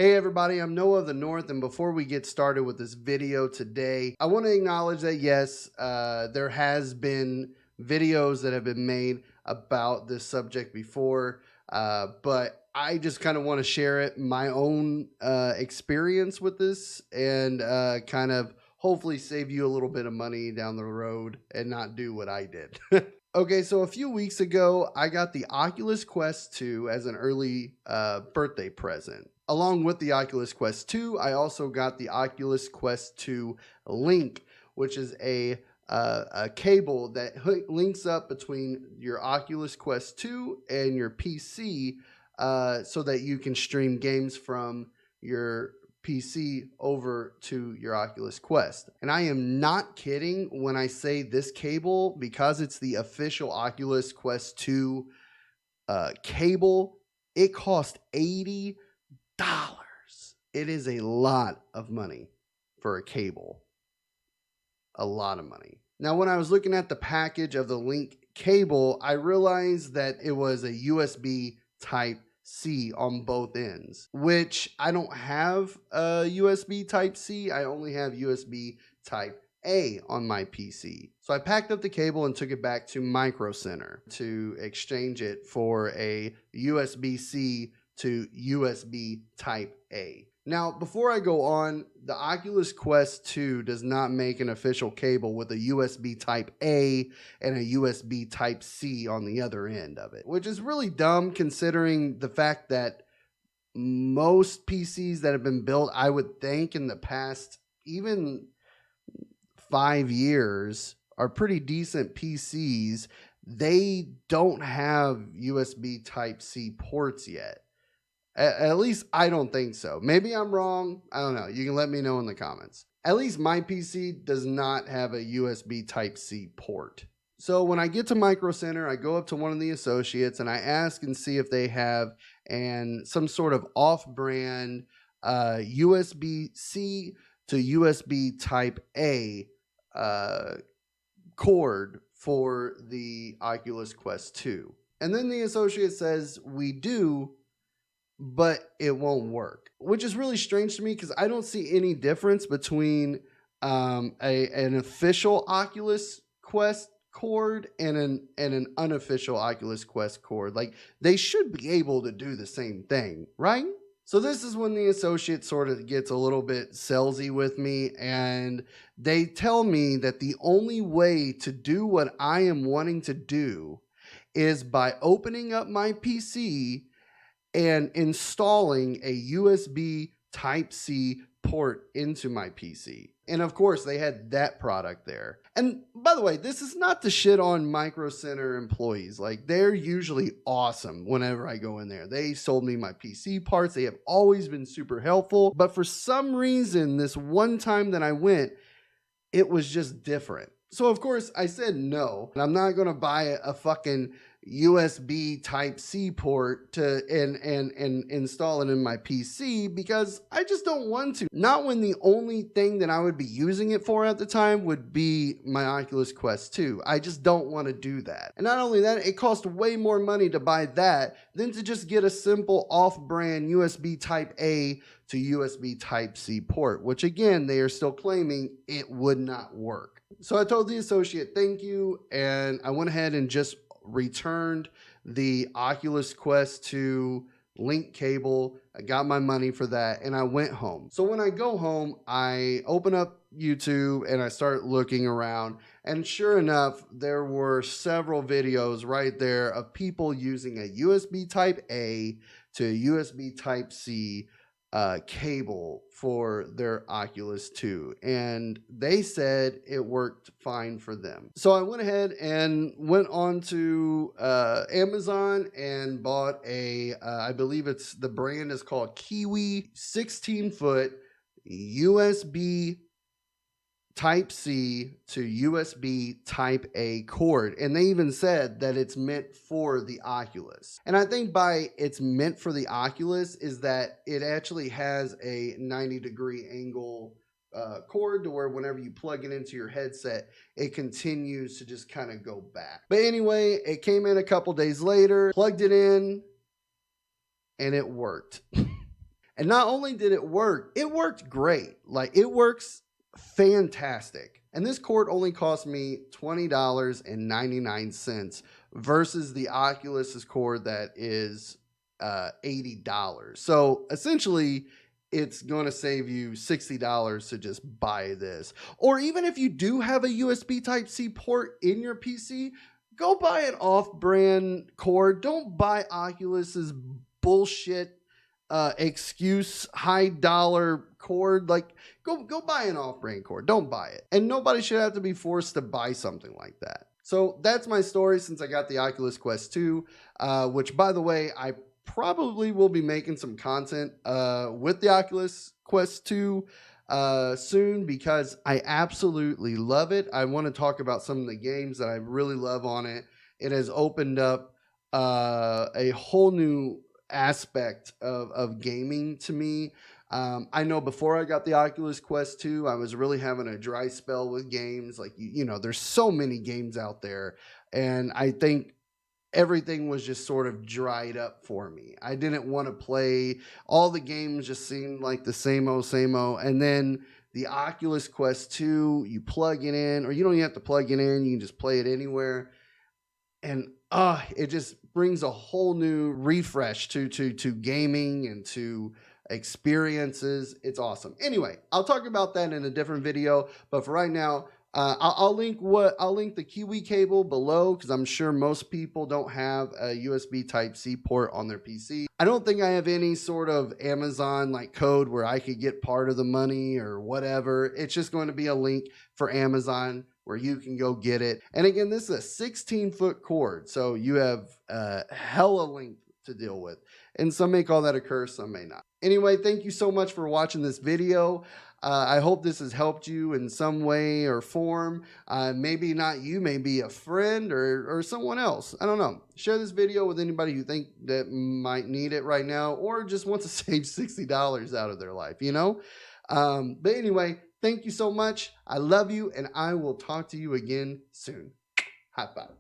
Hey everybody, I'm Noah of the North, and before we get started with this video today, I want to acknowledge that yes, there has been videos that have been made about this subject before, but I just kind of want to share my own experience with this and kind of hopefully save you a little bit of money down the road and not do what I did. Okay, so a few weeks ago, I got the Oculus Quest 2 as an early birthday present. Along with the Oculus Quest 2, I also got the Oculus Quest 2 Link, which is a cable that links up between your Oculus Quest 2 and your PC so that you can stream games from your PC over to your Oculus Quest. And I am not kidding when I say this cable, because it's the official Oculus Quest 2 cable, it cost $80. It is a lot of money for a cable. A lot of money. Now, when I was looking at the package of the Link cable, I realized that it was a USB Type-C on both ends, which I don't have a USB Type-C. I only have USB Type-A on my PC. So I packed up the cable and took it back to Micro Center to exchange it for a USB-C to USB Type-A. Now, before I go on, the Oculus Quest 2 does not make an official cable with a USB Type-A and a USB Type-C on the other end of it, which is really dumb considering the fact that most PCs that have been built, I would think in the past even 5 years, are pretty decent PCs. They don't have USB Type-C ports yet. At least I don't think so. Maybe I'm wrong. I don't know. You can let me know in the comments. At least my PC does not have a USB Type-C port. So when I get to Micro Center, I go up to one of the associates and I ask and see if they have some sort of off-brand USB-C to USB Type-A cord for the Oculus Quest 2. And then the associate says, we do, but it won't work, which is really strange to me because I don't see any difference between an official Oculus Quest cord and an unofficial Oculus Quest cord. Like, they should be able to do the same thing, right? So this is when the associate sort of gets a little bit salesy with me, and they tell me that the only way to do what I am wanting to do is by opening up my PC and installing a USB Type-C port into my PC. And of course, they had that product there. And by the way, this is not to shit on Micro Center employees. Like, they're usually awesome whenever I go in there. They sold me my PC parts. They have always been super helpful. But for some reason, this one time that I went, it was just different. So of course I said no, and I'm not going to buy a fucking USB Type-C port to and install it in my PC because I just don't want to. Not when the only thing that I would be using it for at the time would be my Oculus Quest 2. I just don't want to do that. And not only that, it costs way more money to buy that than to just get a simple off-brand USB Type-A to USB Type-C port, which again, they are still claiming it would not work. So I told the associate thank you, and I went ahead and just returned the Oculus Quest 2 Link cable. I got my money for that, and I went home. So when I go home, I open up YouTube and I start looking around, and sure enough, there were several videos right there of people using a USB Type-A to USB Type-C cable for their Oculus 2, and they said it worked fine for them. So I went ahead and went on to Amazon and bought I believe the brand is called Kiwi 16-foot USB Type-C to USB Type-A cord. And they even said that it's meant for the Oculus. And I think by it's meant for the Oculus is that it actually has a 90-degree angle cord to where whenever you plug it into your headset, it continues to just kind of go back. But anyway, it came in a couple days later, plugged it in, and it worked. And not only did it worked great. Like, it works fantastic. And this cord only cost me $20.99 versus the Oculus's cord that is $80. So essentially, it's going to save you $60 to just buy this. Or even if you do have a USB Type-C port in your PC, go buy an off-brand cord. Don't buy Oculus's bullshit excuse high dollar cord. Like, go buy an off-brand cord. Don't buy it. And nobody should have to be forced to buy something like that. So that's my story since I got the Oculus Quest 2, which, by the way, I probably will be making some content with the Oculus Quest 2 soon, because I absolutely love it. I want to talk about some of the games that I really love on it. It has opened up a whole new aspect of gaming to me. I know before I got the Oculus Quest 2, I was really having a dry spell with games. Like, you know, there's so many games out there, and I think everything was just sort of dried up for me. I didn't want to play. All the games just seemed like the same old, same old. And then the Oculus Quest 2, you plug it in, or you don't even have to plug it in. You can just play it anywhere. And it just brings a whole new refresh to gaming and to experiences. It's awesome. Anyway, I'll talk about that in a different video. But for right now, I'll link the Kiwi cable below, because I'm sure most people don't have a USB Type-C port on their PC. I don't think I have any sort of Amazon like code where I could get part of the money or whatever. It's just going to be a link for Amazon where you can go get it. And again, this is a 16-foot cord, so you have hella length to deal with. And some may call that a curse, some may not. Anyway, thank you so much for watching this video. I hope this has helped you in some way or form. Maybe not you, maybe a friend or someone else. I don't know. Share this video with anybody you think that might need it right now, or just wants to save $60 out of their life, you know? But anyway, thank you so much. I love you, and I will talk to you again soon. High five.